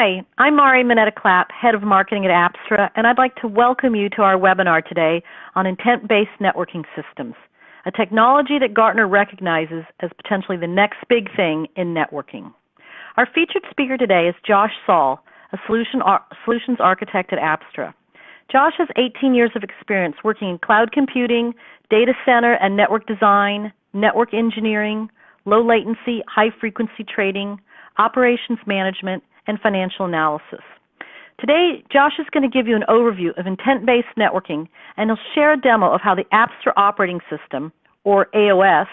Hi, I'm Mari Mineta-Clapp, Head of Marketing at Apstra, and I'd like to welcome you to our webinar today on intent-based networking systems, a technology that Gartner recognizes as potentially the next big thing in networking. Our featured speaker today is Josh Saul, a solutions architect at Apstra. Josh has 18 years of experience working in cloud computing, data center and network design, network engineering, low latency, high frequency trading, operations management, and financial analysis. Today, Josh is going to give you an overview of intent-based networking, and he'll share a demo of how the Apstra Operating System, or AOS,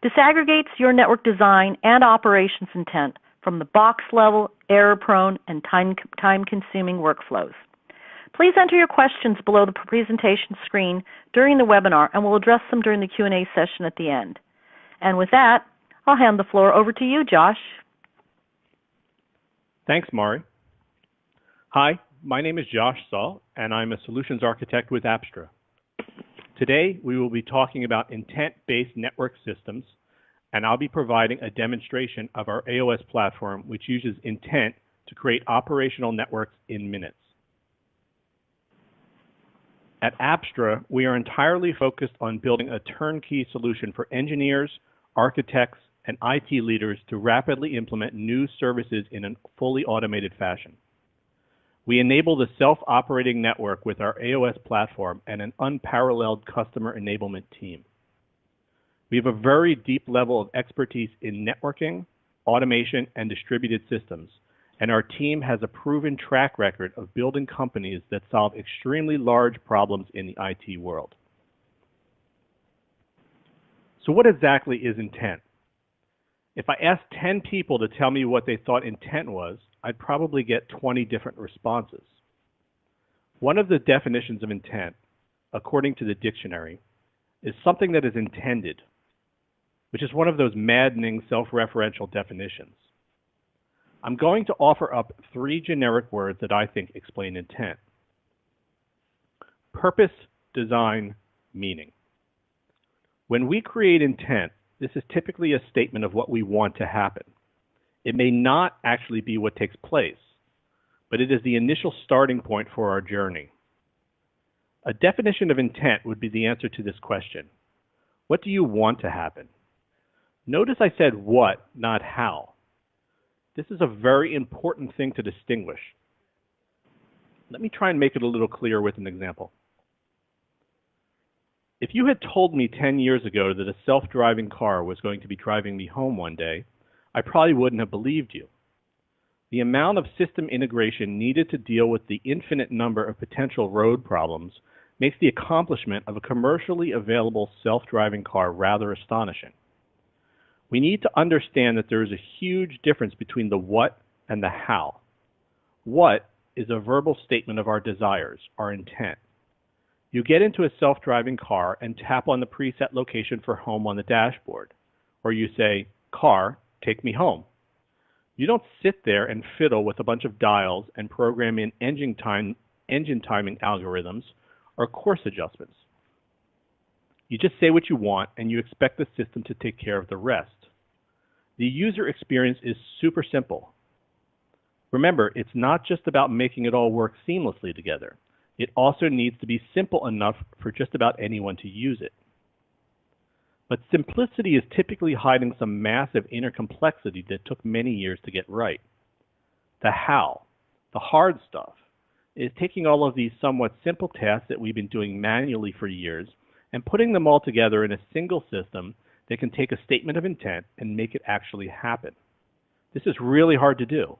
disaggregates your network design and operations intent from the box level, error-prone, and time-consuming workflows. Please enter your questions below the presentation screen during the webinar, and we'll address them during the Q&A session at the end. And with that, I'll hand the floor over to you, Josh. Thanks, Mari. Hi, my name is Josh Saul, and I'm a solutions architect with Apstra. Today, we will be talking about intent-based network systems, and I'll be providing a demonstration of our AOS platform, which uses intent to create operational networks in minutes. At Apstra, we are entirely focused on building a turnkey solution for engineers, architects, and IT leaders to rapidly implement new services in a fully automated fashion. We enable the self-operating network with our AOS platform and an unparalleled customer enablement team. We have a very deep level of expertise in networking, automation, and distributed systems, and our team has a proven track record of building companies that solve extremely large problems in the IT world. So what exactly is intent? If I asked 10 people to tell me what they thought intent was, I'd probably get 20 different responses. One of the definitions of intent, according to the dictionary, is something that is intended, which is one of those maddening self-referential definitions. I'm going to offer up 3 generic words that I think explain intent. Purpose, design, meaning. When we create intent, this is typically a statement of what we want to happen. It may not actually be what takes place, but it is the initial starting point for our journey. A definition of intent would be the answer to this question. What do you want to happen? Notice I said what, not how. This is a very important thing to distinguish. Let me try and make it a little clearer with an example. If you had told me 10 years ago that a self-driving car was going to be driving me home one day, I probably wouldn't have believed you. The amount of system integration needed to deal with the infinite number of potential road problems makes the accomplishment of a commercially available self-driving car rather astonishing. We need to understand that there is a huge difference between the what and the how. What is a verbal statement of our desires, our intent. You get into a self-driving car and tap on the preset location for home on the dashboard. Or you say, car, take me home. You don't sit there and fiddle with a bunch of dials and program in engine timing algorithms or course adjustments. You just say what you want and you expect the system to take care of the rest. The user experience is super simple. Remember, it's not just about making it all work seamlessly together. It also needs to be simple enough for just about anyone to use it. But simplicity is typically hiding some massive inner complexity that took many years to get right. The how, the hard stuff, is taking all of these somewhat simple tasks that we've been doing manually for years and putting them all together in a single system that can take a statement of intent and make it actually happen. This is really hard to do.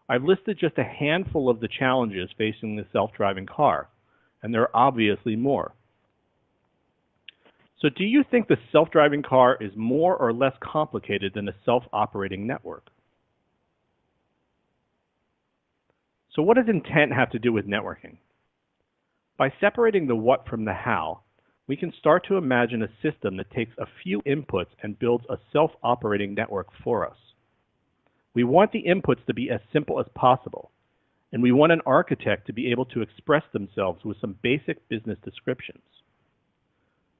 I've listed just a handful of the challenges facing the self-driving car, and there are obviously more. So do you think the self-driving car is more or less complicated than a self-operating network? So what does intent have to do with networking? By separating the what from the how, we can start to imagine a system that takes a few inputs and builds a self-operating network for us. We want the inputs to be as simple as possible, and we want an architect to be able to express themselves with some basic business descriptions.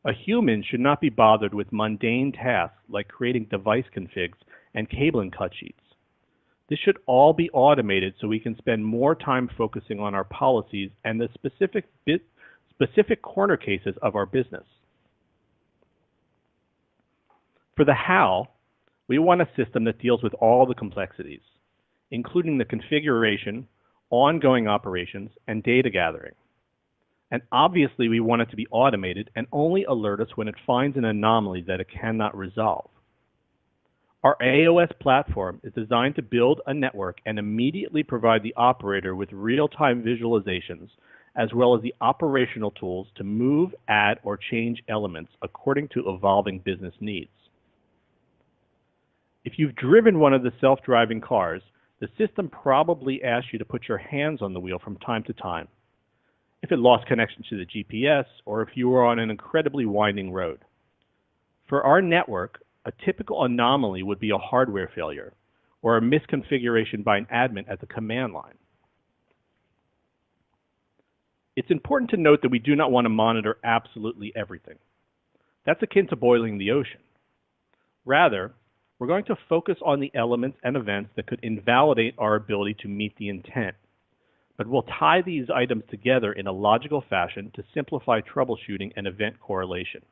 A human should not be bothered with mundane tasks like creating device configs and cabling cut sheets. This should all be automated so we can spend more time focusing on our policies and the specific corner cases of our business. For the how, we want a system that deals with all the complexities, including the configuration, ongoing operations, and data gathering. And obviously, we want it to be automated and only alert us when it finds an anomaly that it cannot resolve. Our AOS platform is designed to build a network and immediately provide the operator with real-time visualizations, as well as the operational tools to move, add, or change elements according to evolving business needs. If you've driven one of the self-driving cars, the system probably asks you to put your hands on the wheel from time to time, if it lost connection to the GPS, or if you were on an incredibly winding road. For our network, a typical anomaly would be a hardware failure or a misconfiguration by an admin at the command line. It's important to note that we do not want to monitor absolutely everything. That's akin to boiling the ocean. Rather, we're going to focus on the elements and events that could invalidate our ability to meet the intent, but we'll tie these items together in a logical fashion to simplify troubleshooting and event correlation.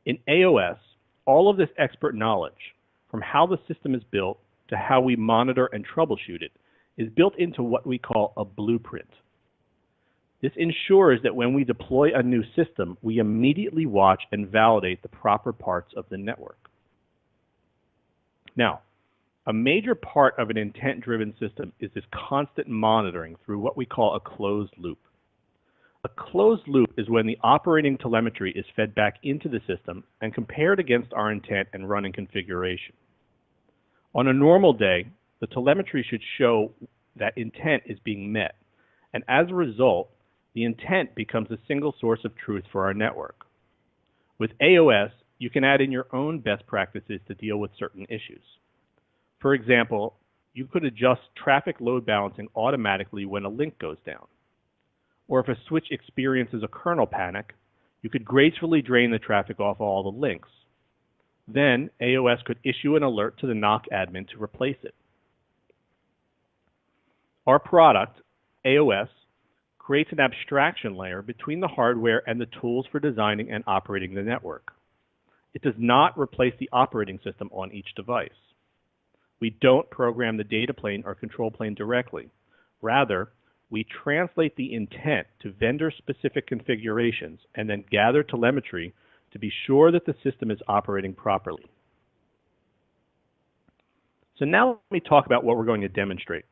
In AOS, all of this expert knowledge, from how the system is built to how we monitor and troubleshoot it, is built into what we call a blueprint. This ensures that when we deploy a new system, we immediately watch and validate the proper parts of the network. Now, a major part of an intent-driven system is this constant monitoring through what we call a closed loop. A closed loop is when the operating telemetry is fed back into the system and compared against our intent and running configuration. On a normal day, the telemetry should show that intent is being met, and as a result, the intent becomes a single source of truth for our network. With AOS, you can add in your own best practices to deal with certain issues. For example, you could adjust traffic load balancing automatically when a link goes down. Or if a switch experiences a kernel panic, you could gracefully drain the traffic off all the links. Then AOS could issue an alert to the NOC admin to replace it. Our product, AOS, creates an abstraction layer between the hardware and the tools for designing and operating the network. It does not replace the operating system on each device. We don't program the data plane or control plane directly. Rather, we translate the intent to vendor-specific configurations and then gather telemetry to be sure that the system is operating properly. So now let me talk about what we're going to demonstrate.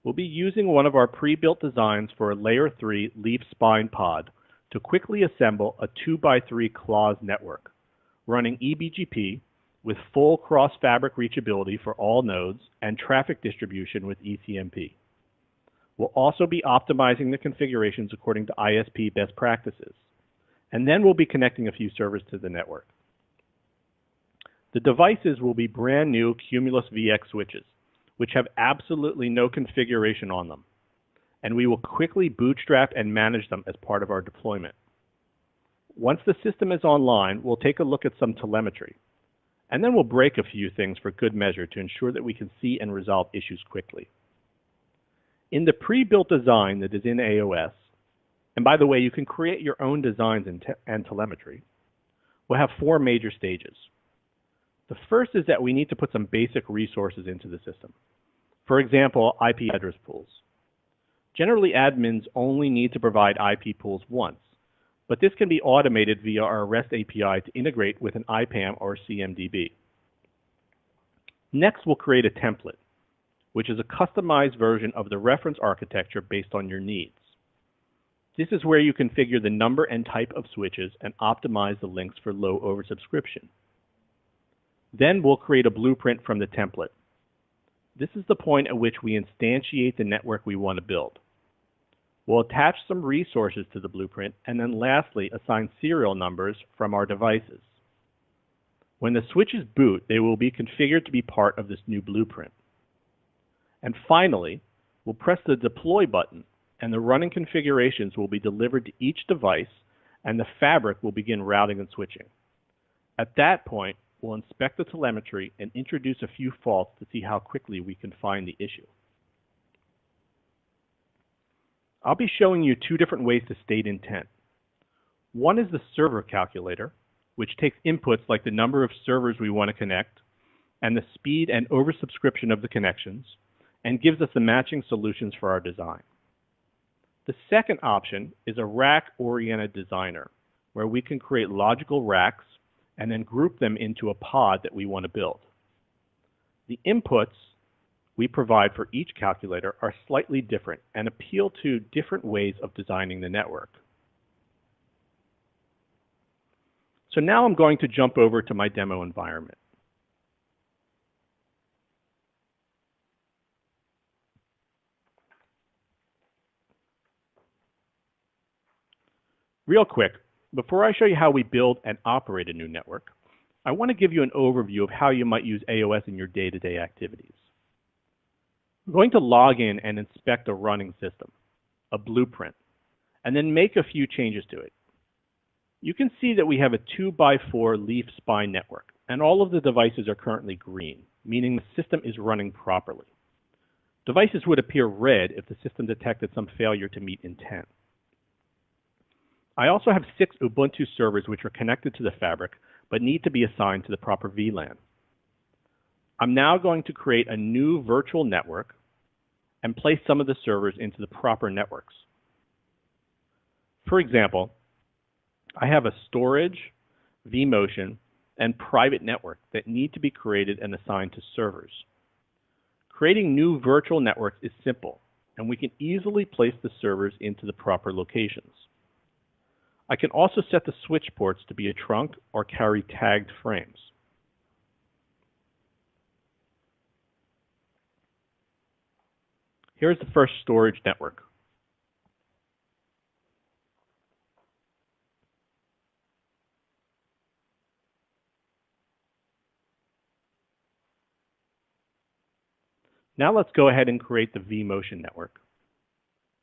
We'll be using one of our pre-built designs for a Layer 3 leaf spine pod to quickly assemble a 2x3 clause network, running eBGP with full cross-fabric reachability for all nodes and traffic distribution with ECMP. We'll also be optimizing the configurations according to ISP best practices, and then we'll be connecting a few servers to the network. The devices will be brand new Cumulus VX switches, which have absolutely no configuration on them, and we will quickly bootstrap and manage them as part of our deployment. Once the system is online, we'll take a look at some telemetry, and then we'll break a few things for good measure to ensure that we can see and resolve issues quickly. In the pre-built design that is in AOS, and by the way, you can create your own designs and telemetry, we'll have 4 major stages. The first is that we need to put some basic resources into the system. For example, IP address pools. Generally, admins only need to provide IP pools once, but this can be automated via our REST API to integrate with an IPAM or CMDB. Next, we'll create a template, which is a customized version of the reference architecture based on your needs. This is where you configure the number and type of switches and optimize the links for low oversubscription. Then we'll create a blueprint from the template. This is the point at which we instantiate the network we want to build. We'll attach some resources to the blueprint and then lastly assign serial numbers from our devices. When the switches boot, they will be configured to be part of this new blueprint. And finally, we'll press the deploy button and the running configurations will be delivered to each device and the fabric will begin routing and switching. At that point, we'll inspect the telemetry and introduce a few faults to see how quickly we can find the issue. I'll be showing you two different ways to state intent. One is the server calculator, which takes inputs like the number of servers we want to connect and the speed and oversubscription of the connections, and gives us the matching solutions for our design. The second option is a rack-oriented designer, where we can create logical racks and then group them into a pod that we want to build. The inputs we provide for each calculator are slightly different and appeal to different ways of designing the network. So now I'm going to jump over to my demo environment. Real quick, before I show you how we build and operate a new network, I want to give you an overview of how you might use AOS in your day-to-day activities. I'm going to log in and inspect a running system, a blueprint, and then make a few changes to it. You can see that we have a 2x4 leaf spine network, and all of the devices are currently green, meaning the system is running properly. Devices would appear red if the system detected some failure to meet intent. I also have 6 Ubuntu servers which are connected to the fabric, but need to be assigned to the proper VLAN. I'm now going to create a new virtual network and place some of the servers into the proper networks. For example, I have a storage, vMotion, and private network that need to be created and assigned to servers. Creating new virtual networks is simple, and we can easily place the servers into the proper locations. I can also set the switch ports to be a trunk or carry tagged frames. Here's the first storage network. Now let's go ahead and create the vMotion network.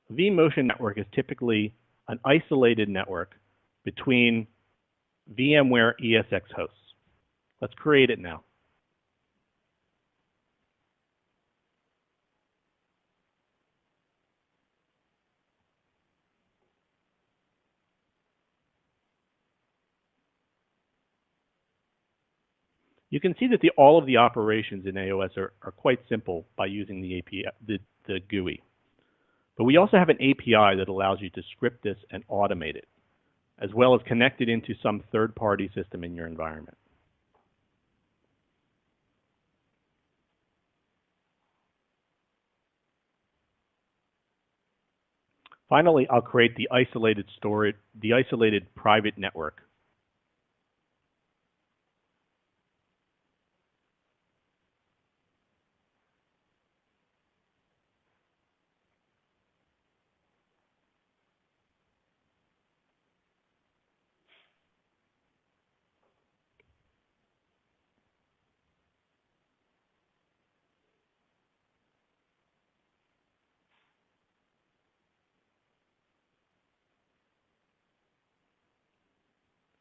A vMotion network is typically an isolated network between VMware ESX hosts. Let's create it now. You can see that all of the operations in AOS are quite simple by using the API, the GUI. But we also have an API that allows you to script this and automate it, as well as connect it into some third-party system in your environment. Finally, I'll create the isolated private network.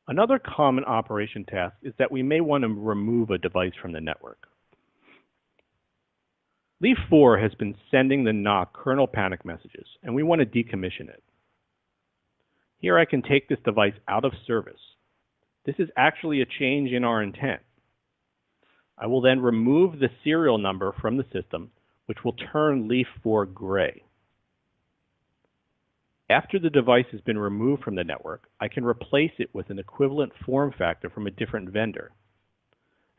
Another common operation task is that we may want to remove a device from the network. Leaf 4 has been sending the NOC kernel panic messages, and we want to decommission it. Here I can take this device out of service. This is actually a change in our intent. I will then remove the serial number from the system, which will turn Leaf 4 gray. After the device has been removed from the network, I can replace it with an equivalent form factor from a different vendor,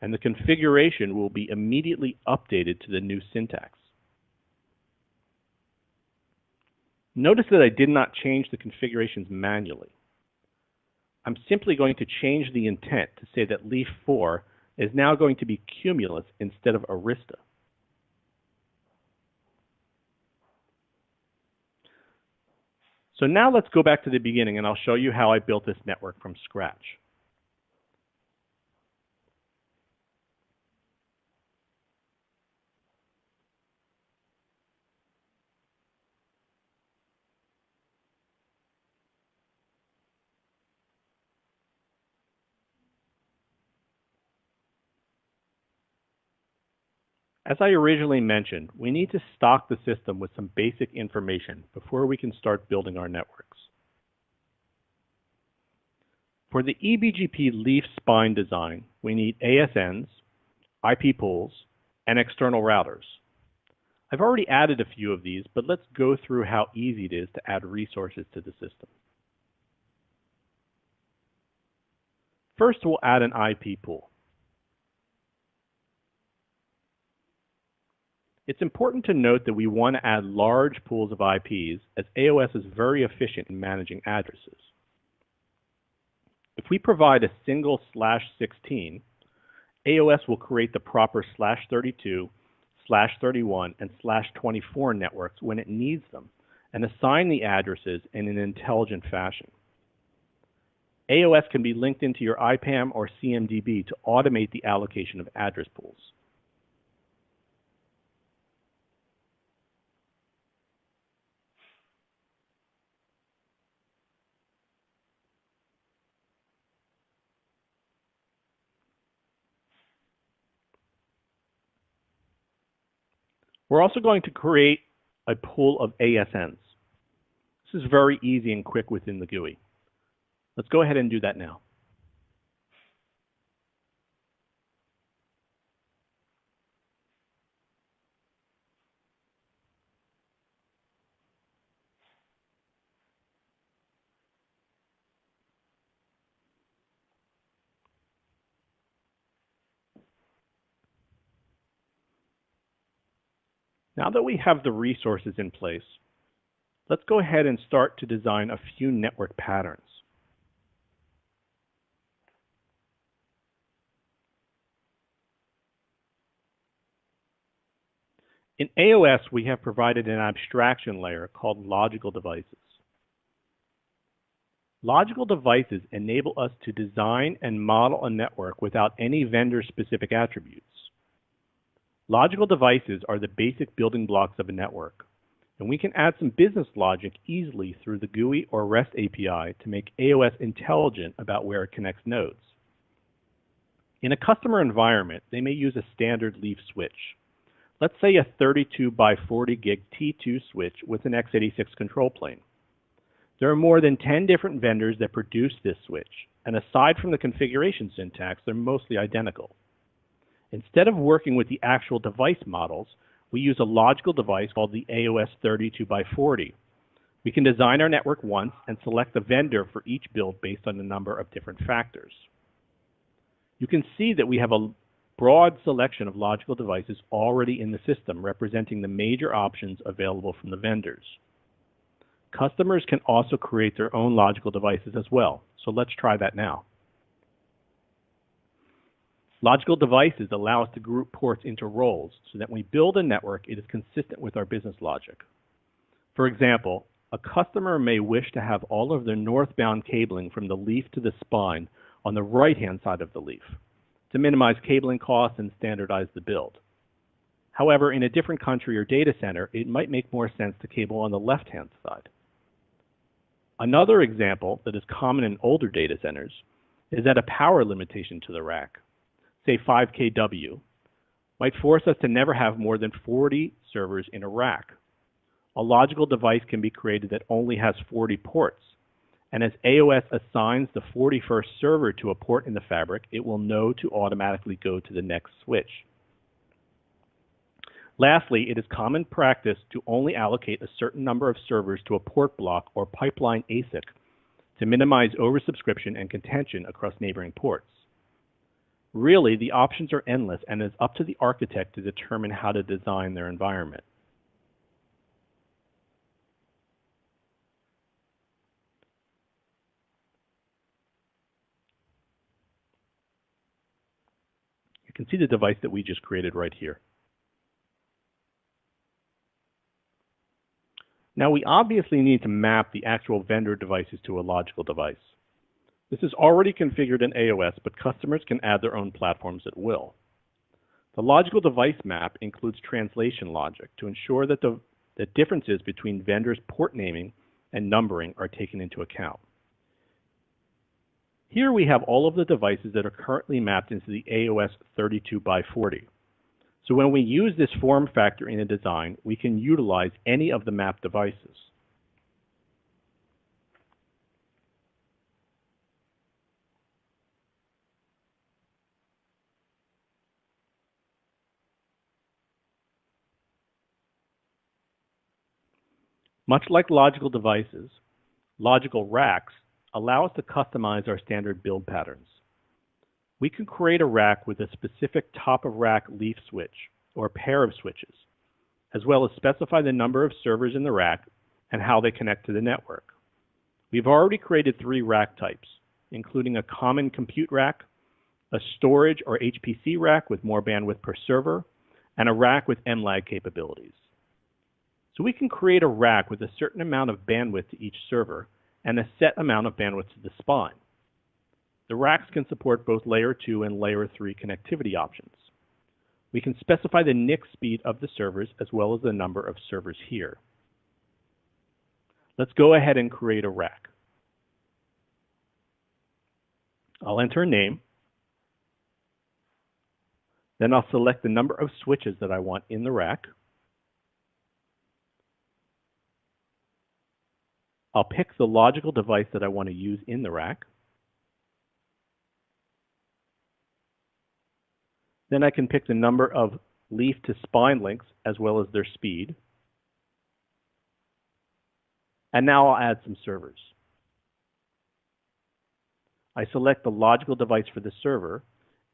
and the configuration will be immediately updated to the new syntax. Notice that I did not change the configurations manually. I'm simply going to change the intent to say that Leaf 4 is now going to be Cumulus instead of Arista. So now let's go back to the beginning and I'll show you how I built this network from scratch. As I originally mentioned, we need to stock the system with some basic information before we can start building our networks. For the eBGP leaf spine design, we need ASNs, IP pools, and external routers. I've already added a few of these, but let's go through how easy it is to add resources to the system. First, we'll add an IP pool. It's important to note that we want to add large pools of IPs, as AOS is very efficient in managing addresses. If we provide a single /16, AOS will create the proper /32, /31, and /24 networks when it needs them, and assign the addresses in an intelligent fashion. AOS can be linked into your IPAM or CMDB to automate the allocation of address pools. We're also going to create a pool of ASNs. This is very easy and quick within the GUI. Let's go ahead and do that now. Now that we have the resources in place, let's go ahead and start to design a few network patterns. In AOS, we have provided an abstraction layer called logical devices. Logical devices enable us to design and model a network without any vendor-specific attributes. Logical devices are the basic building blocks of a network, and we can add some business logic easily through the GUI or REST API to make AOS intelligent about where it connects nodes. In a customer environment, they may use a standard leaf switch. Let's say a 32 by 40 gig T2 switch with an x86 control plane. There are more than 10 different vendors that produce this switch, and aside from the configuration syntax, they're mostly identical. Instead of working with the actual device models, we use a logical device called the AOS 32 by 40. We can design our network once and select the vendor for each build based on a number of different factors. You can see that we have a broad selection of logical devices already in the system, representing the major options available from the vendors. Customers can also create their own logical devices as well, so let's try that now. Logical devices allow us to group ports into roles so that when we build a network, it is consistent with our business logic. For example, a customer may wish to have all of their northbound cabling from the leaf to the spine on the right-hand side of the leaf to minimize cabling costs and standardize the build. However, in a different country or data center, it might make more sense to cable on the left-hand side. Another example that is common in older data centers is that a power limitation to the rack, say 5 kW, might force us to never have more than 40 servers in a rack. A logical device can be created that only has 40 ports, and as AOS assigns the 41st server to a port in the fabric, it will know to automatically go to the next switch. Lastly, it is common practice to only allocate a certain number of servers to a port block or pipeline ASIC to minimize oversubscription and contention across neighboring ports. Really, the options are endless, and it is up to the architect to determine how to design their environment. You can see the device that we just created right here. Now, we obviously need to map the actual vendor devices to a logical device. This is already configured in AOS, but customers can add their own platforms at will. The logical device map includes translation logic to ensure that the differences between vendors' port naming and numbering are taken into account. Here we have all of the devices that are currently mapped into the AOS 32 by 40. So when we use this form factor in a design, we can utilize any of the map devices. Much like logical devices, logical racks allow us to customize our standard build patterns. We can create a rack with a specific top-of-rack leaf switch or a pair of switches, as well as specify the number of servers in the rack and how they connect to the network. We've already created 3 rack types, including a common compute rack, a storage or HPC rack with more bandwidth per server, and a rack with MLAG capabilities. So we can create a rack with a certain amount of bandwidth to each server and a set amount of bandwidth to the spine. The racks can support both layer 2 and layer 3 connectivity options. We can specify the NIC speed of the servers as well as the number of servers here. Let's go ahead and create a rack. I'll enter a name. Then I'll select the number of switches that I want in the rack. I'll pick the logical device that I want to use in the rack. Then I can pick the number of leaf to spine links as well as their speed. And now I'll add some servers. I select the logical device for the server,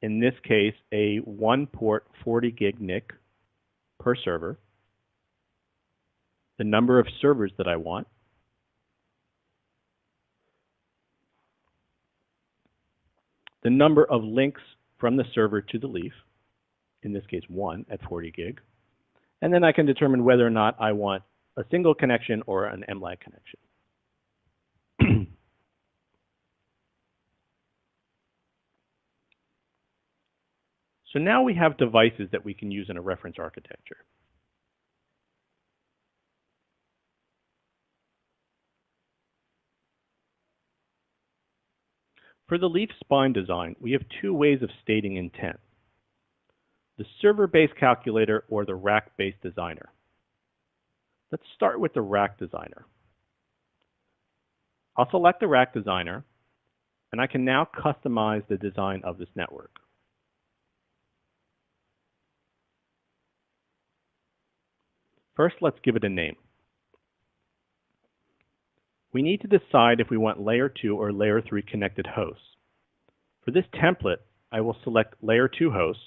in this case a 1-port 40 gig NIC per server, the number of servers that I want, the number of links from the server to the leaf, in this case 1 at 40 gig, and then I can determine whether or not I want a single connection or an MLAG connection. So now we have devices that we can use in a reference architecture. For the leaf spine design, we have 2 ways of stating intent: the server-based calculator or the rack-based designer. Let's start with the rack designer. I'll select the rack designer, and I can now customize the design of this network. First, let's give it a name. We need to decide if we want layer 2 or layer 3 connected hosts. For this template, I will select layer 2 hosts,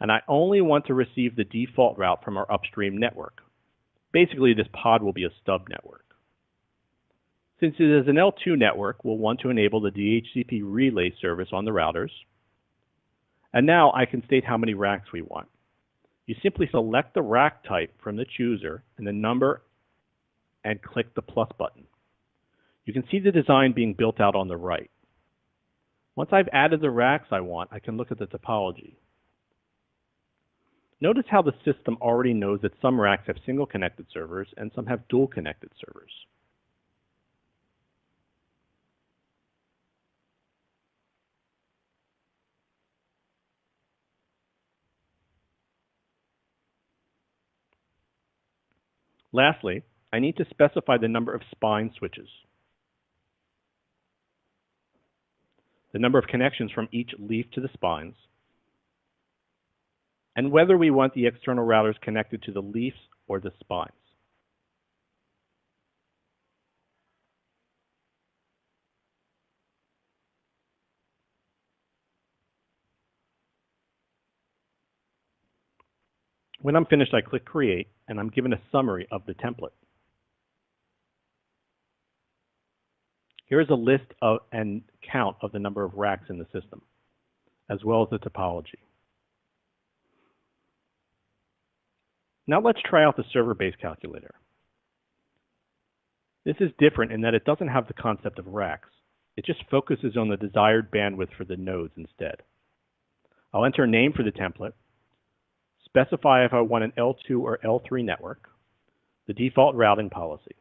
and I only want to receive the default route from our upstream network. Basically, this pod will be a stub network. Since it is an L2 network, we'll want to enable the DHCP relay service on the routers. And now I can state how many racks we want. You simply select the rack type from the chooser and the number and click the plus button. You can see the design being built out on the right. Once I've added the racks I want, I can look at the topology. Notice how the system already knows that some racks have single connected servers and some have dual connected servers. Lastly, I need to specify the number of spine switches, the number of connections from each leaf to the spines, and whether we want the external routers connected to the leaves or the spines. When I'm finished, I click Create, and I'm given a summary of the template. Here is a list of and count of the number of racks in the system, as well as the topology. Now let's try out the server-based calculator. This is different in that it doesn't have the concept of racks. It just focuses on the desired bandwidth for the nodes instead. I'll enter a name for the template, specify if I want an L2 or L3 network, the default routing policy.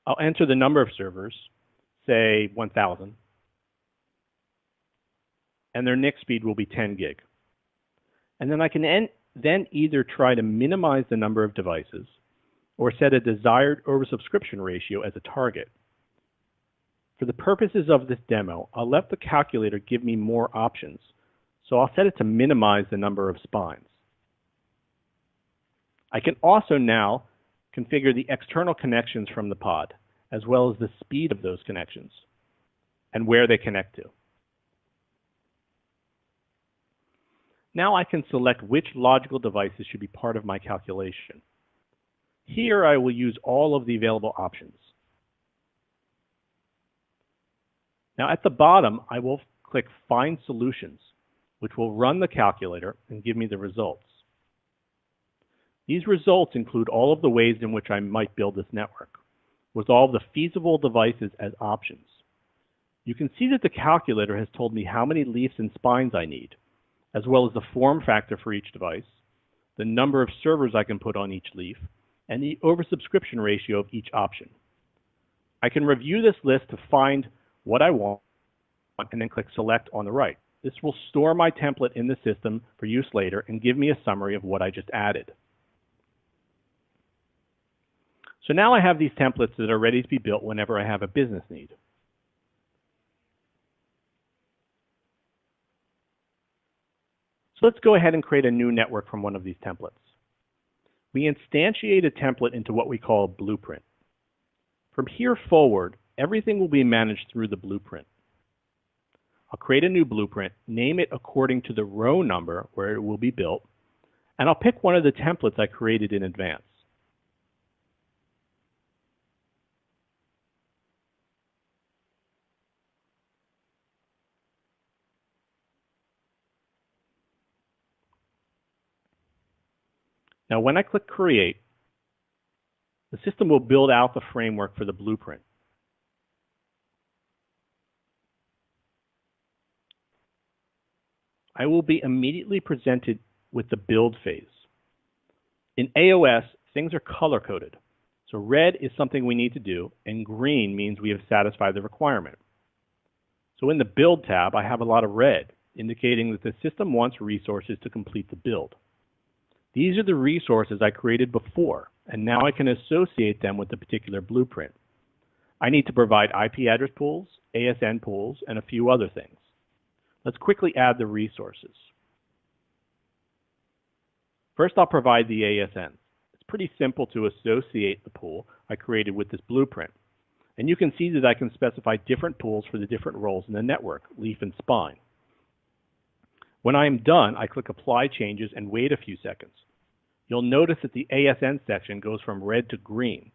I'll enter the number of servers, say 1,000, and their NIC speed will be 10 gig. And then I can then either try to minimize the number of devices or set a desired oversubscription ratio as a target. For the purposes of this demo, I'll let the calculator give me more options, so I'll set it to minimize the number of spines. I can also now configure the external connections from the pod, as well as the speed of those connections and where they connect to. Now I can select which logical devices should be part of my calculation. Here I will use all of the available options. Now at the bottom, I will click Find Solutions, which will run the calculator and give me the results. These results include all of the ways in which I might build this network, with all of the feasible devices as options. You can see that the calculator has told me how many leafs and spines I need, as well as the form factor for each device, the number of servers I can put on each leaf, and the oversubscription ratio of each option. I can review this list to find what I want and then click Select on the right. This will store my template in the system for use later and give me a summary of what I just added. So now I have these templates that are ready to be built whenever I have a business need. So let's go ahead and create a new network from one of these templates. We instantiate a template into what we call a blueprint. From here forward, everything will be managed through the blueprint. I'll create a new blueprint, name it according to the row number where it will be built, and I'll pick one of the templates I created in advance. Now when I click Create, the system will build out the framework for the blueprint. I will be immediately presented with the build phase. In AOS, things are color-coded. So red is something we need to do, and green means we have satisfied the requirement. So in the Build tab, I have a lot of red, indicating that the system wants resources to complete the build. These are the resources I created before, and now I can associate them with the particular blueprint. I need to provide IP address pools, ASN pools, and a few other things. Let's quickly add the resources. First, I'll provide the ASN. It's pretty simple to associate the pool I created with this blueprint. And you can see that I can specify different pools for the different roles in the network, leaf and spine. When I am done, I click Apply Changes and wait a few seconds. You'll notice that the ASN section goes from red to green,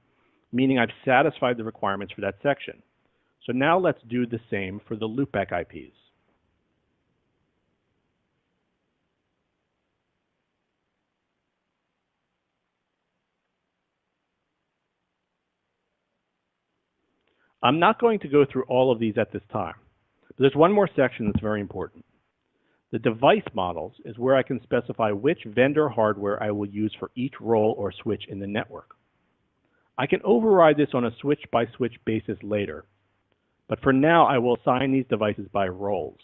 meaning I've satisfied the requirements for that section. So now let's do the same for the Loopback IPs. I'm not going to go through all of these at this time, but there's one more section that's very important. The device models is where I can specify which vendor hardware I will use for each role or switch in the network. I can override this on a switch-by-switch basis later, but for now I will assign these devices by roles.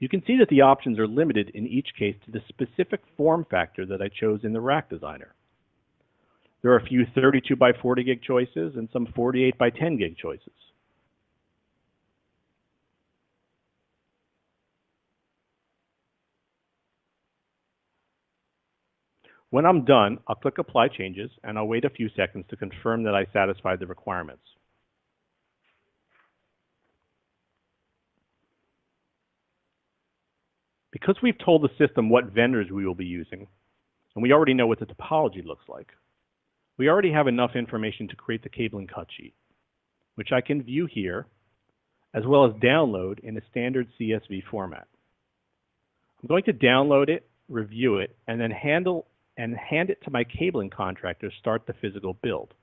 You can see that the options are limited in each case to the specific form factor that I chose in the rack designer. There are a few 32 by 40 gig choices and some 48 by 10 gig choices. When I'm done, I'll click Apply Changes and I'll wait a few seconds to confirm that I satisfied the requirements. Because we've told the system what vendors we will be using, and we already know what the topology looks like, we already have enough information to create the cabling cut sheet, which I can view here, as well as download in a standard CSV format. I'm going to download it, review it, and then hand it to my cabling contractor to start the physical build.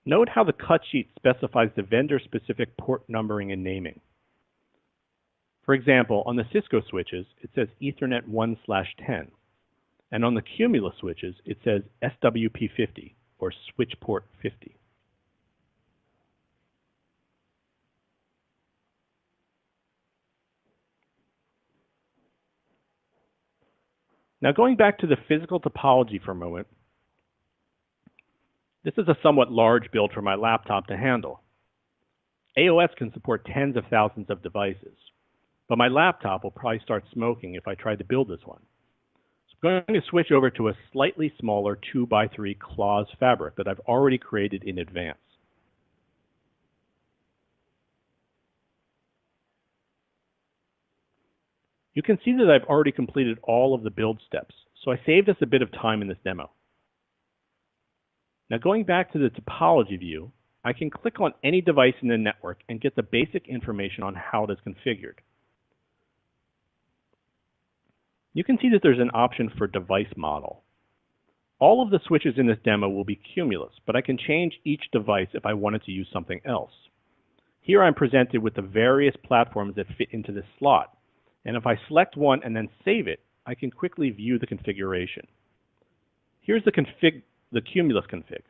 Note how the cut sheet specifies the vendor-specific port numbering and naming. For example, on the Cisco switches, it says Ethernet 1/10, And on the cumulus switches, it says SWP50, or switch port 50. Now going back to the physical topology for a moment, this is a somewhat large build for my laptop to handle. AOS can support tens of thousands of devices, but my laptop will probably start smoking if I try to build this one. So I'm going to switch over to a slightly smaller 2x3 clause fabric that I've already created in advance. You can see that I've already completed all of the build steps, so I saved us a bit of time in this demo. Now going back to the topology view, I can click on any device in the network and get the basic information on how it is configured. You can see that there's an option for device model. All of the switches in this demo will be cumulus, but I can change each device if I wanted to use something else. Here I'm presented with the various platforms that fit into this slot, and if I select one and then save it, I can quickly view the configuration. Here's the cumulus config.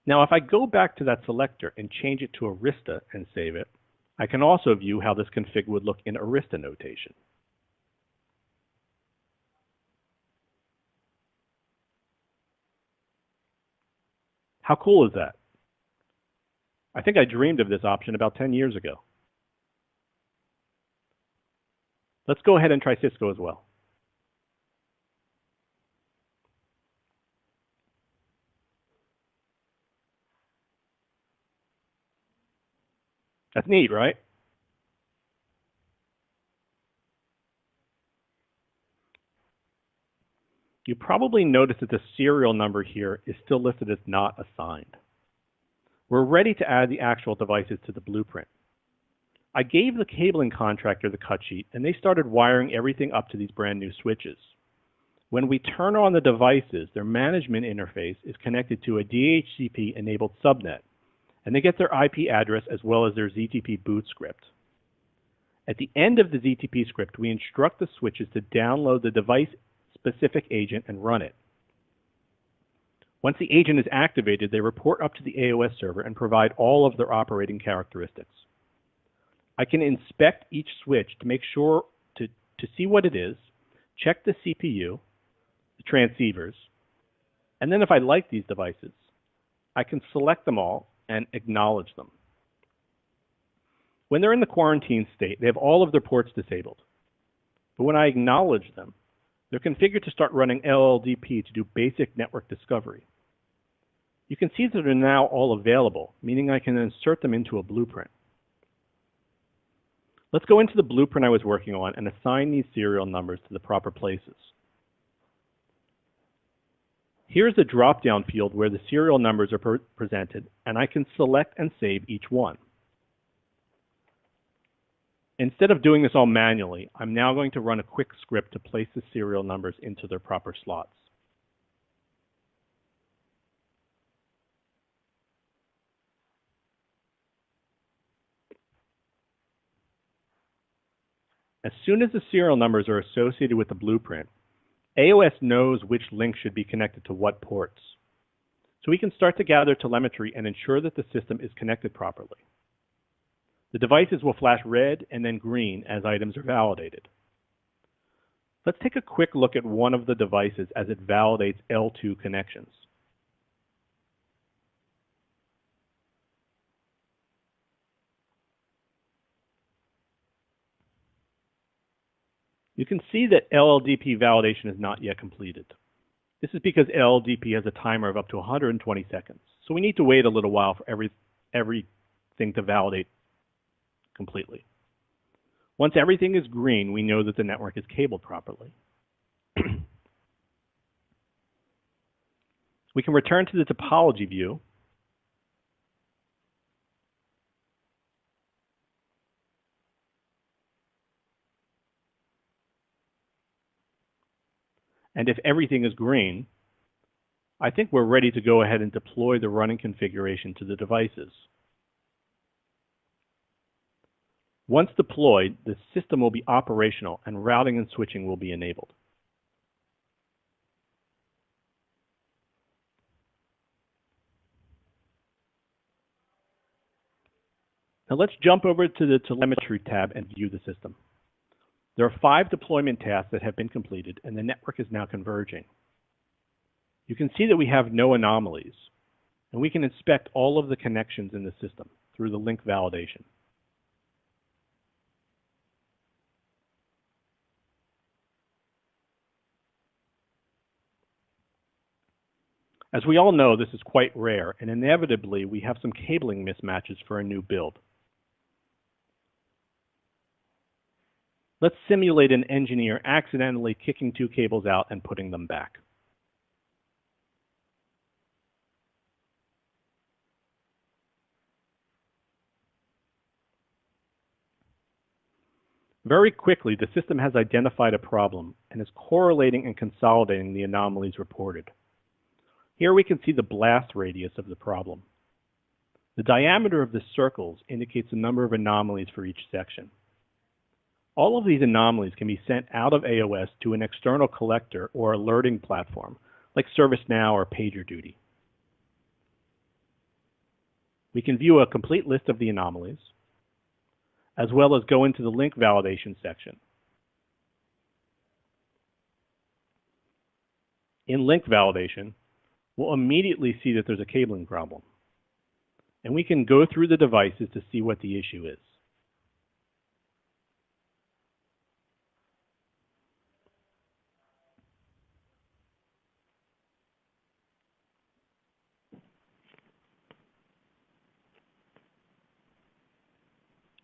Now, if I go back to that selector and change it to Arista and save it, I can also view how this config would look in Arista notation. How cool is that? I think I dreamed of this option about 10 years ago. Let's go ahead and try Cisco as well. That's neat, right? You probably noticed that the serial number here is still listed as not assigned. We're ready to add the actual devices to the blueprint. I gave the cabling contractor the cut sheet, and they started wiring everything up to these brand new switches. When we turn on the devices, their management interface is connected to a DHCP-enabled subnet, and they get their IP address as well as their ZTP boot script. At the end of the ZTP script, we instruct the switches to download the device-specific agent and run it. Once the agent is activated, they report up to the AOS server and provide all of their operating characteristics. I can inspect each switch to make sure to see what it is, check the CPU, the transceivers, and then if I like these devices, I can select them all and acknowledge them. When they're in the quarantine state, they have all of their ports disabled. But when I acknowledge them, they're configured to start running LLDP to do basic network discovery. You can see that they're now all available, meaning I can insert them into a blueprint. Let's go into the blueprint I was working on and assign these serial numbers to the proper places. Here's the drop-down field where the serial numbers are presented, and I can select and save each one. Instead of doing this all manually, I'm now going to run a quick script to place the serial numbers into their proper slots. As soon as the serial numbers are associated with the blueprint, AOS knows which link should be connected to what ports. So we can start to gather telemetry and ensure that the system is connected properly. The devices will flash red and then green as items are validated. Let's take a quick look at one of the devices as it validates L2 connections. You can see that LLDP validation is not yet completed. This is because LLDP has a timer of up to 120 seconds, so we need to wait a little while for everything to validate completely. Once everything is green, we know that the network is cabled properly. We can return to the topology view and if everything is green, I think we're ready to go ahead and deploy the running configuration to the devices. Once deployed, the system will be operational and routing and switching will be enabled. Now let's jump over to the Telemetry tab and view the system. There are 5 deployment tasks that have been completed, and the network is now converging. You can see that we have no anomalies, and we can inspect all of the connections in the system through the link validation. As we all know, this is quite rare, and inevitably we have some cabling mismatches for a new build. Let's simulate an engineer accidentally kicking 2 cables out and putting them back. Very quickly, the system has identified a problem and is correlating and consolidating the anomalies reported. Here we can see the blast radius of the problem. The diameter of the circles indicates the number of anomalies for each section. All of these anomalies can be sent out of AOS to an external collector or alerting platform, like ServiceNow or PagerDuty. We can view a complete list of the anomalies, as well as go into the link validation section. In link validation, we'll immediately see that there's a cabling problem, and we can go through the devices to see what the issue is.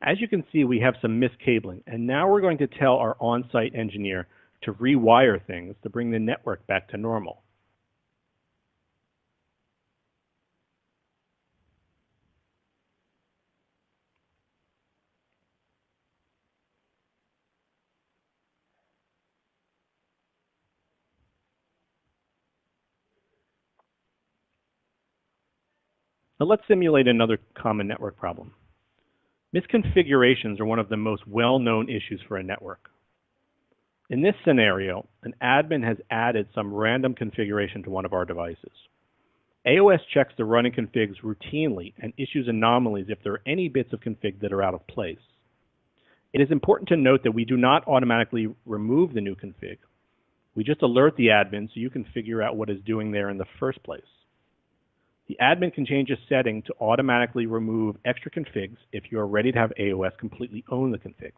As you can see, we have some miscabling, and now we're going to tell our on-site engineer to rewire things to bring the network back to normal. Now let's simulate another common network problem. Misconfigurations are one of the most well-known issues for a network. In this scenario, an admin has added some random configuration to one of our devices. AOS checks the running configs routinely and issues anomalies if there are any bits of config that are out of place. It is important to note that we do not automatically remove the new config. We just alert the admin so you can figure out what it's doing there in the first place. The admin can change a setting to automatically remove extra configs if you are ready to have AOS completely own the configs.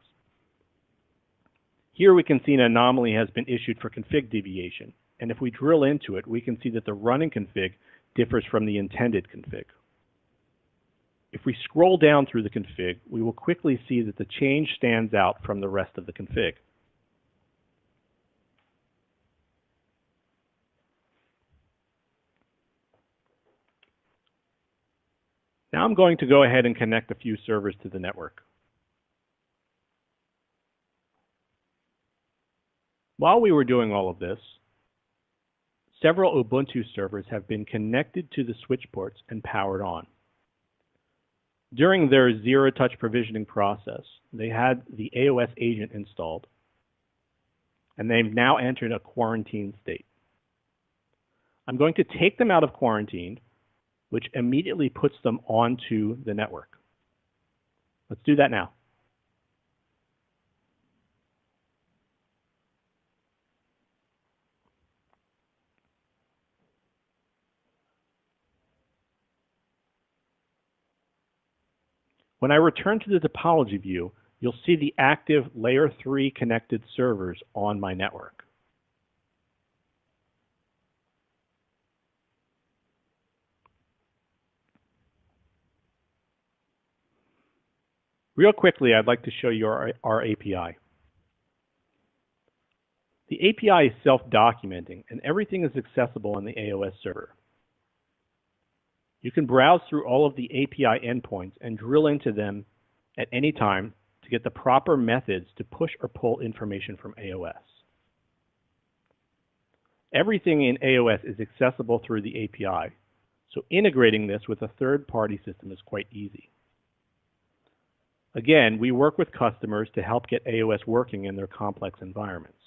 Here we can see an anomaly has been issued for config deviation, and if we drill into it, we can see that the running config differs from the intended config. If we scroll down through the config, we will quickly see that the change stands out from the rest of the config. Now I'm going to go ahead and connect a few servers to the network. While we were doing all of this, several Ubuntu servers have been connected to the switch ports and powered on. During their zero-touch provisioning process, they had the AOS agent installed, and they've now entered a quarantine state. I'm going to take them out of quarantine, which immediately puts them onto the network. Let's do that now. When I return to the topology view, you'll see the active layer 3 connected servers on my network. Real quickly, I'd like to show you our API. The API is self-documenting, and everything is accessible on the AOS server. You can browse through all of the API endpoints and drill into them at any time to get the proper methods to push or pull information from AOS. Everything in AOS is accessible through the API, so integrating this with a third-party system is quite easy. Again, we work with customers to help get AOS working in their complex environments.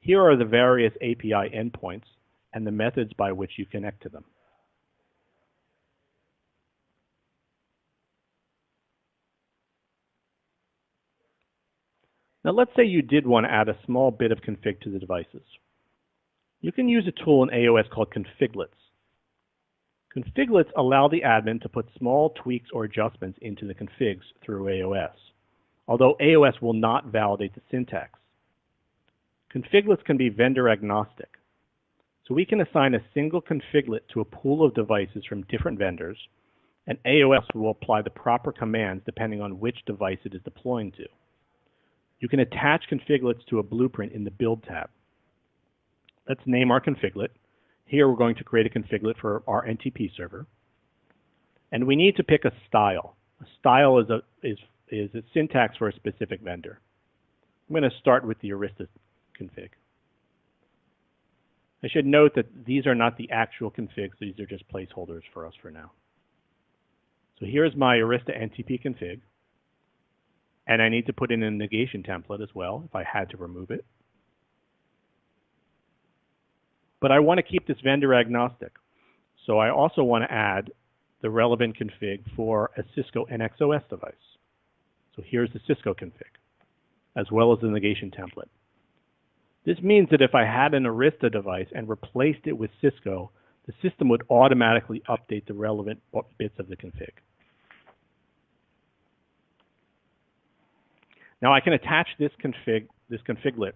Here are the various API endpoints and the methods by which you connect to them. Now let's say you did want to add a small bit of config to the devices. You can use a tool in AOS called configlets. Configlets allow the admin to put small tweaks or adjustments into the configs through AOS, although AOS will not validate the syntax. Configlets can be vendor agnostic, so we can assign a single configlet to a pool of devices from different vendors, and AOS will apply the proper commands depending on which device it is deploying to. You can attach configlets to a blueprint in the Build tab. Let's name our configlet. Here we're going to create a configlet for our NTP server. And we need to pick a style. A style is a syntax for a specific vendor. I'm going to start with the Arista config. I should note that these are not the actual configs. These are just placeholders for us for now. So here's my Arista NTP config. And I need to put in a negation template as well if I had to remove it. But I want to keep this vendor agnostic. So I also want to add the relevant config for a Cisco NXOS device. So here's the Cisco config, as well as the negation template. This means that if I had an Arista device and replaced it with Cisco, the system would automatically update the relevant bits of the config. Now I can attach this configlet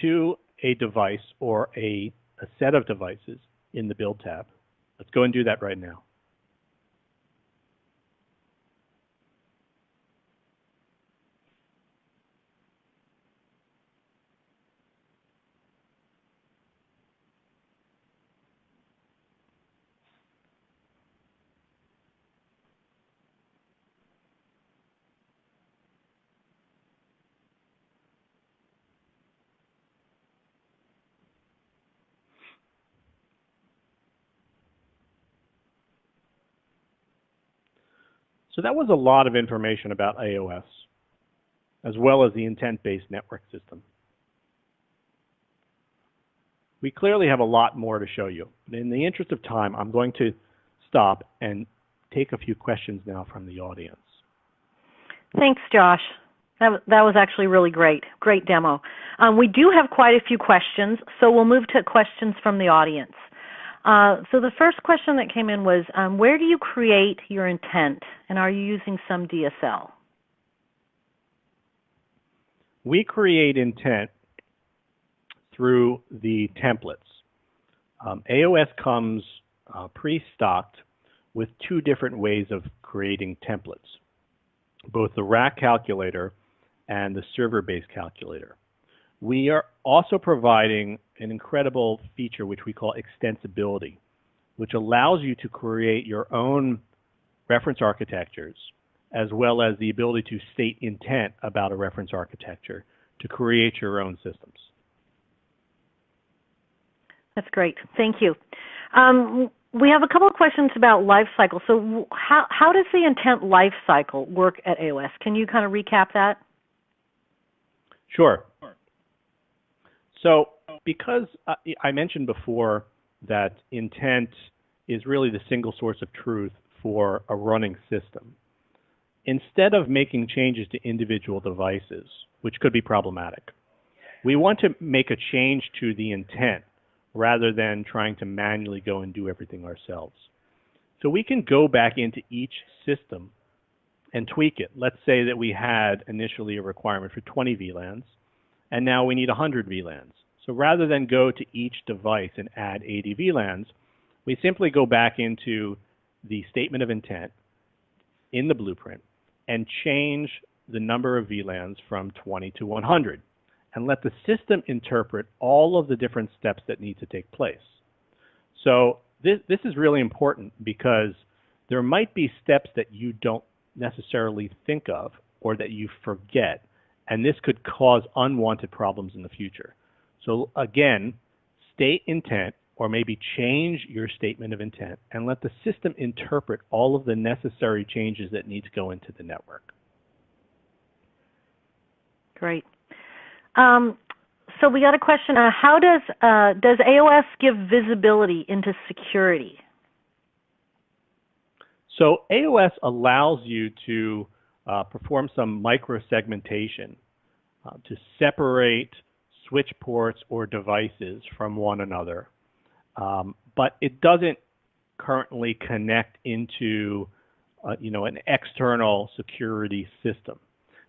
to a device or a set of devices in the Build tab. Let's go and do that right now. So that was a lot of information about AOS, as well as the intent-based network system. We clearly have a lot more to show you, but in the interest of time, I'm going to stop and take a few questions now from the audience. Thanks, Josh. That was actually really great. Great demo. We do have quite a few questions, so we'll move to questions from the audience. So the first question that came in was, where do you create your intent, and are you using some DSL? We create intent through the templates. AOS comes pre-stocked with two different ways of creating templates, both the rack calculator and the server-based calculator. We are also providing an incredible feature which we call extensibility, which allows you to create your own reference architectures, as well as the ability to state intent about a reference architecture to create your own systems. That's great. Thank you. We have a couple of questions about lifecycle. So how does the intent lifecycle work at AOS? Can you kind of recap that? Sure. So because I mentioned before that intent is really the single source of truth for a running system, instead of making changes to individual devices, which could be problematic, we want to make a change to the intent rather than trying to manually go and do everything ourselves. So we can go back into each system and tweak it. Let's say that we had initially a requirement for 20 VLANs, and now we need 100 VLANs. So rather than go to each device and add 80 VLANs, we simply go back into the statement of intent in the blueprint and change the number of VLANs from 20 to 100 and let the system interpret all of the different steps that need to take place. So this is really important because there might be steps that you don't necessarily think of or that you forget, and this could cause unwanted problems in the future. So again, state intent or maybe change your statement of intent and let the system interpret all of the necessary changes that need to go into the network. Great. So we got a question. How does AOS give visibility into security? So AOS allows you to perform some microsegmentation to separate switch ports or devices from one another, but it doesn't currently connect into an external security system.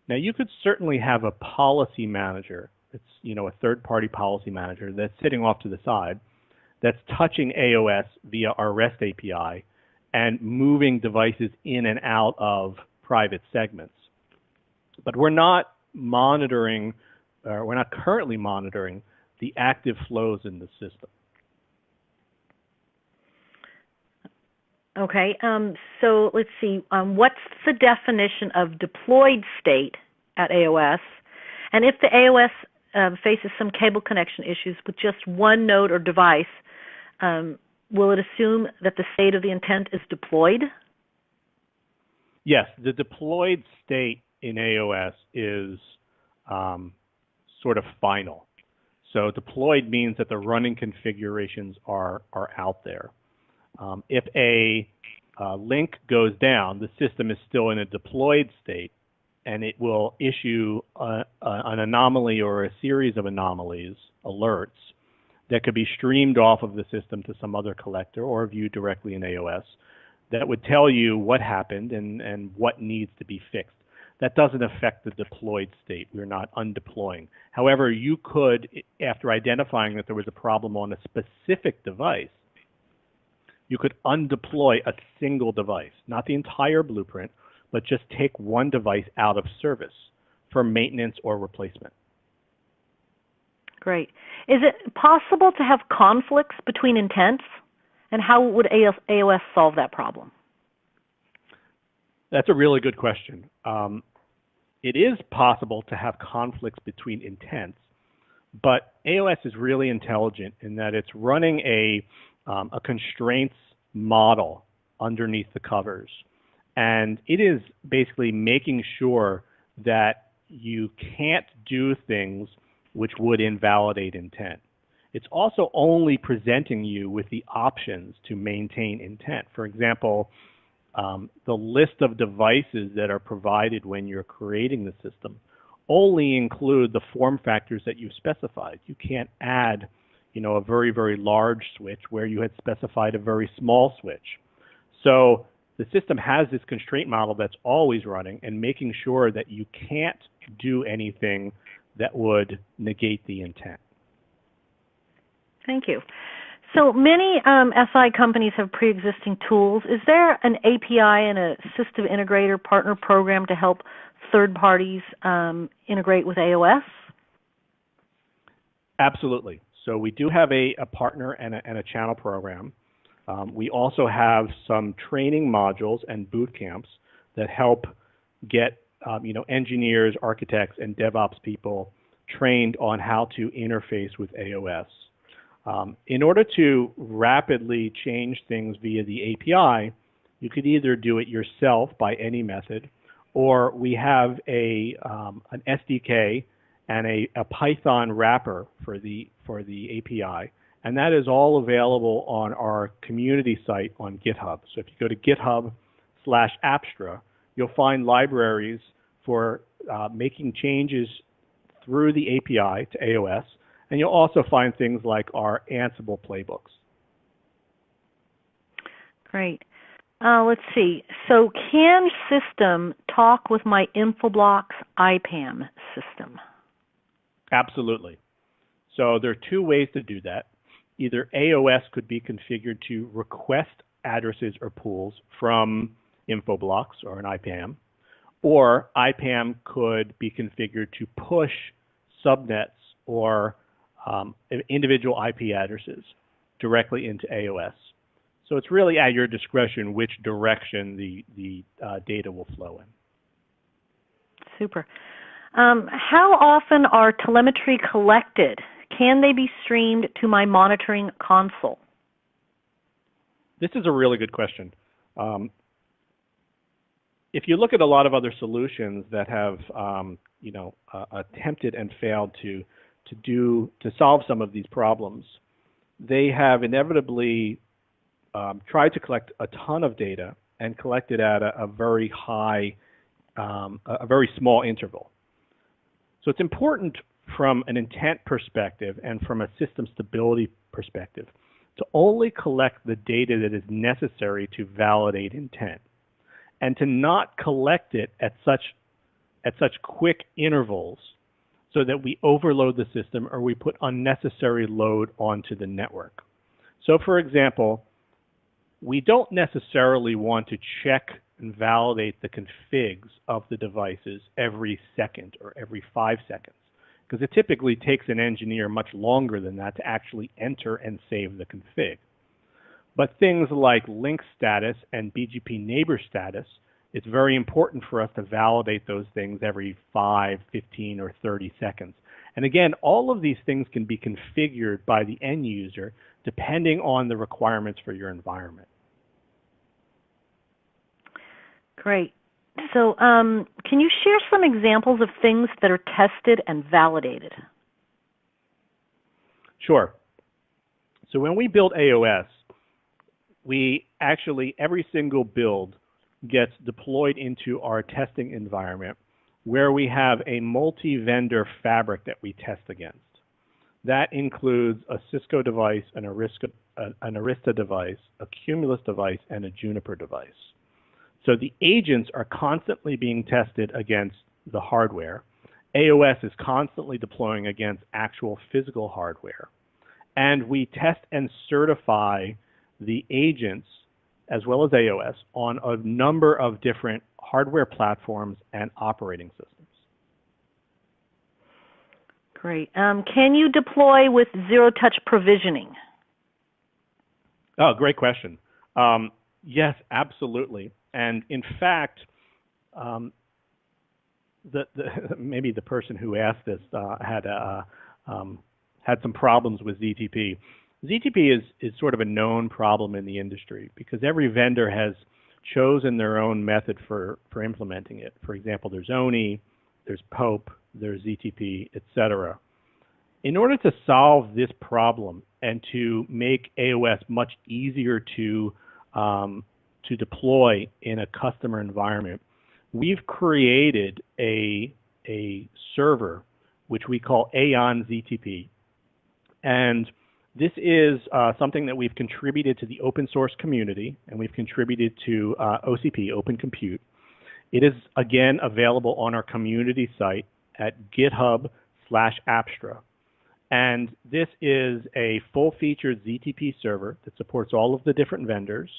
Now, you could certainly have a policy manager. It's a third-party policy manager that's sitting off to the side, that's touching AOS via our REST API and moving devices in and out of private segments. But we're not monitoring, we're not currently monitoring the active flows in the system. Okay, so let's see. What's the definition of deployed state at AOS? And if the AOS faces some cable connection issues with just one node or device, will it assume that the state of the intent is deployed? Yes, the deployed state in AOS is sort of final. So deployed means that the running configurations are out there. If a link goes down, the system is still in a deployed state, and it will issue an anomaly or a series of anomalies, alerts, that could be streamed off of the system to some other collector or viewed directly in AOS that would tell you what happened and what needs to be fixed. That doesn't affect the deployed state. We're not undeploying. However, you could, after identifying that there was a problem on a specific device, you could undeploy a single device, not the entire blueprint, but just take one device out of service for maintenance or replacement. Great. Is it possible to have conflicts between intents? And how would AOS solve that problem? That's a really good question. It is possible to have conflicts between intents, but AOS is really intelligent in that it's running a constraints model underneath the covers. And it is basically making sure that you can't do things which would invalidate intent. It's also only presenting you with the options to maintain intent. For example, the list of devices that are provided when you're creating the system only include the form factors that you've specified. You can't add a very, very large switch where you had specified a very small switch. So the system has this constraint model that's always running and making sure that you can't do anything that would negate the intent. Thank you. So many SI companies have pre-existing tools. Is there an API and a system integrator partner program to help third parties integrate with AOS? Absolutely. So we do have a partner and a channel program. We also have some training modules and boot camps that help get engineers, architects, and DevOps people trained on how to interface with AOS. In order to rapidly change things via the API, you could either do it yourself by any method, or we have an SDK and a Python wrapper for the API, and that is all available on our community site on GitHub. So if you go to GitHub/Apstra, you'll find libraries for making changes through the API to AOS, and you'll also find things like our Ansible playbooks. Great. Let's see. So can system talk with my Infoblox IPAM system? Absolutely. So there are two ways to do that. Either AOS could be configured to request addresses or pools from Infoblox or an IPAM, or IPAM could be configured to push subnets or individual IP addresses directly into AOS. So it's really at your discretion which direction the data will flow in. Super. How often are telemetry collected? can they be streamed to my monitoring console? This is a really good question. If you look at a lot of other solutions that have, attempted and failed to solve some of these problems, they have inevitably tried to collect a ton of data and collect it at a very high, a very small interval. So it's important from an intent perspective and from a system stability perspective to only collect the data that is necessary to validate intent, and to not collect it at such quick intervals so that we overload the system or we put unnecessary load onto the network. So for example, we don't necessarily want to check and validate the configs of the devices every second or every 5 seconds, because it typically takes an engineer much longer than that to actually enter and save the config. But things like link status and BGP neighbor status, it's very important for us to validate those things every 5, 15, or 30 seconds. And again, all of these things can be configured by the end user depending on the requirements for your environment. Great. So can you share some examples of things that are tested and validated? Sure. So when we build AOS, we actually, every single build gets deployed into our testing environment where we have a multi-vendor fabric that we test against. That includes a Cisco device, an Arista device, a Cumulus device, and a Juniper device. So the agents are constantly being tested against the hardware. AOS is constantly deploying against actual physical hardware. And we test and certify the agents as well as AOS on a number of different hardware platforms and operating systems. Great. Can you deploy with zero-touch provisioning? Oh, great question. Yes, absolutely. And in fact, maybe the person who asked this had some problems with ZTP. ZTP is sort of a known problem in the industry because every vendor has chosen their own method for implementing it. For example, there's ONI, there's POPE, there's ZTP, etc. In order to solve this problem and to make AOS much easier to deploy in a customer environment, we've created a server which we call Aeon ZTP. And this is something that we've contributed to the open source community, and we've contributed to OCP, Open Compute. It is, again, available on our community site at github/Apstra. And this is a full-featured ZTP server that supports all of the different vendors.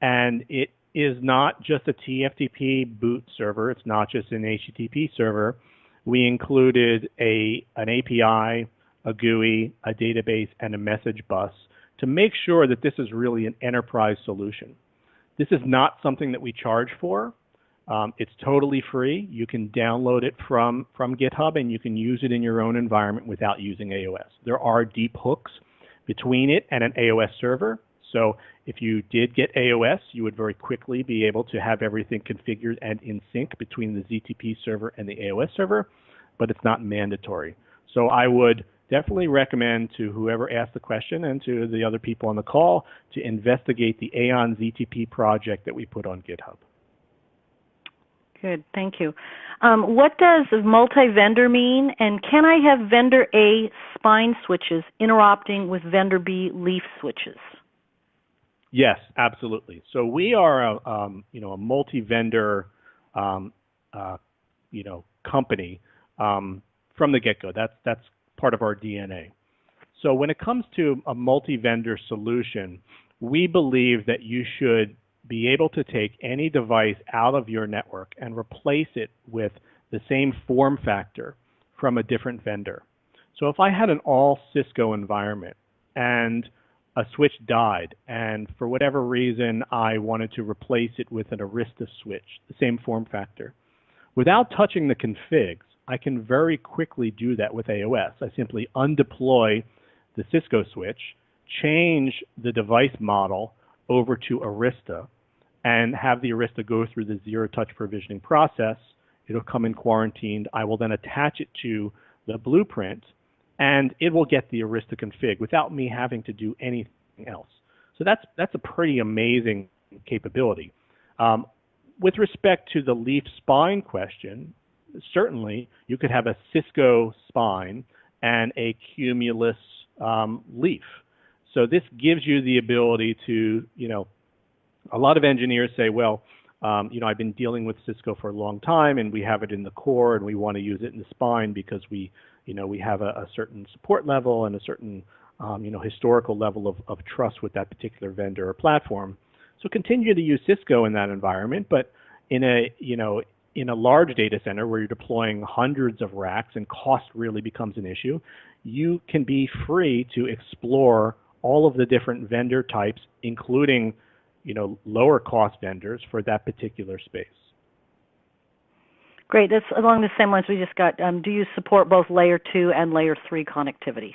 And it is not just a TFTP boot server. It's not just an HTTP server. We included an API, a GUI, a database, and a message bus to make sure that this is really an enterprise solution. This is not something that we charge for. It's totally free. You can download it from GitHub, and you can use it in your own environment without using AOS. There are deep hooks between it and an AOS server. So if you did get AOS, you would very quickly be able to have everything configured and in sync between the ZTP server and the AOS server, but it's not mandatory. So I would definitely recommend to whoever asked the question and to the other people on the call to investigate the Aeon ZTP project that we put on GitHub. Good, thank you. What does multi-vendor mean, and can I have vendor A spine switches interrupting with vendor B leaf switches? Yes, absolutely. So we are a multi-vendor company from the get-go. That's part of our DNA. So when it comes to a multi-vendor solution, we believe that you should be able to take any device out of your network and replace it with the same form factor from a different vendor. So if I had an all Cisco environment and a switch died, and for whatever reason I wanted to replace it with an Arista switch, the same form factor, without touching the configs, I can very quickly do that with AOS. I simply undeploy the Cisco switch, change the device model over to Arista, and have the Arista go through the zero-touch provisioning process. It'll come in quarantined. I will then attach it to the blueprint, and it will get the Arista config without me having to do anything else. So that's a pretty amazing capability. With respect to the leaf spine question, certainly you could have a Cisco spine and a Cumulus leaf. So this gives you the ability to, a lot of engineers say, well, I've been dealing with Cisco for a long time, and we have it in the core, and we want to use it in the spine because we have a certain support level and a certain, historical level of trust with that particular vendor or platform. So continue to use Cisco in that environment, but in a large data center where you're deploying hundreds of racks and cost really becomes an issue, you can be free to explore all of the different vendor types, including lower cost vendors for that particular space. Great. That's along the same lines we just got. Do you support both layer 2 and layer 3 connectivity?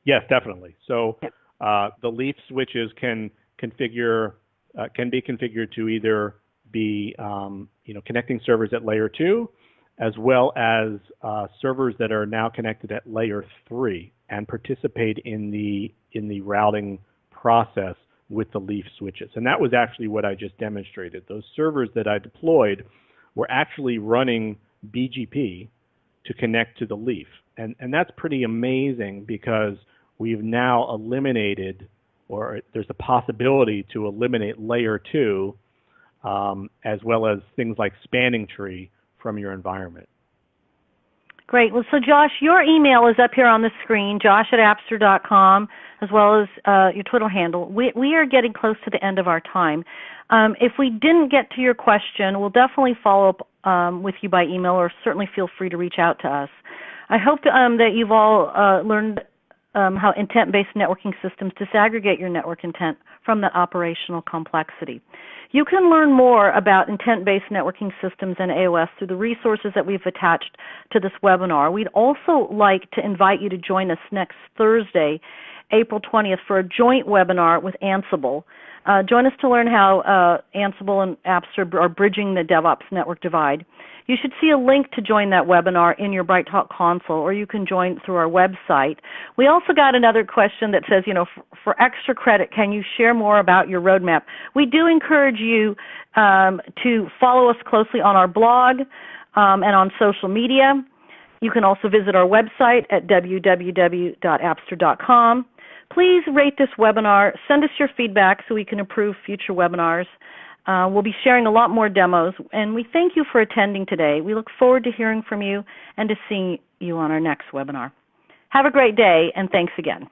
Yes, definitely. So the leaf switches can be configured to either be connecting servers at layer 2, as well as servers that are now connected at layer 3 and participate in the routing process with the leaf switches. And that was actually what I just demonstrated. Those servers that I deployed were actually running BGP to connect to the leaf. And that's pretty amazing because we've now eliminated, or there's a possibility to eliminate layer 2 as well as things like spanning tree from your environment. Great. Well, so Josh, your email is up here on the screen, josh@apstra.com, as well as your Twitter handle. We are getting close to the end of our time. If we didn't get to your question, we'll definitely follow up with you by email, or certainly feel free to reach out to us. I hope that you've all learned how intent-based networking systems disaggregate your network intent from the operational complexity. You can learn more about intent-based networking systems and AOS through the resources that we've attached to this webinar. We'd also like to invite you to join us next Thursday, April 20th, for a joint webinar with Ansible. Join us to learn how Ansible and Apstra are bridging the DevOps network divide. You should see a link to join that webinar in your BrightTalk console, or you can join through our website. We also got another question that says, for extra credit, can you share more about your roadmap? We do encourage you to follow us closely on our blog and on social media. You can also visit our website at www.apstra.com. Please rate this webinar. Send us your feedback so we can improve future webinars. We'll be sharing a lot more demos, and we thank you for attending today. We look forward to hearing from you and to seeing you on our next webinar. Have a great day, and thanks again.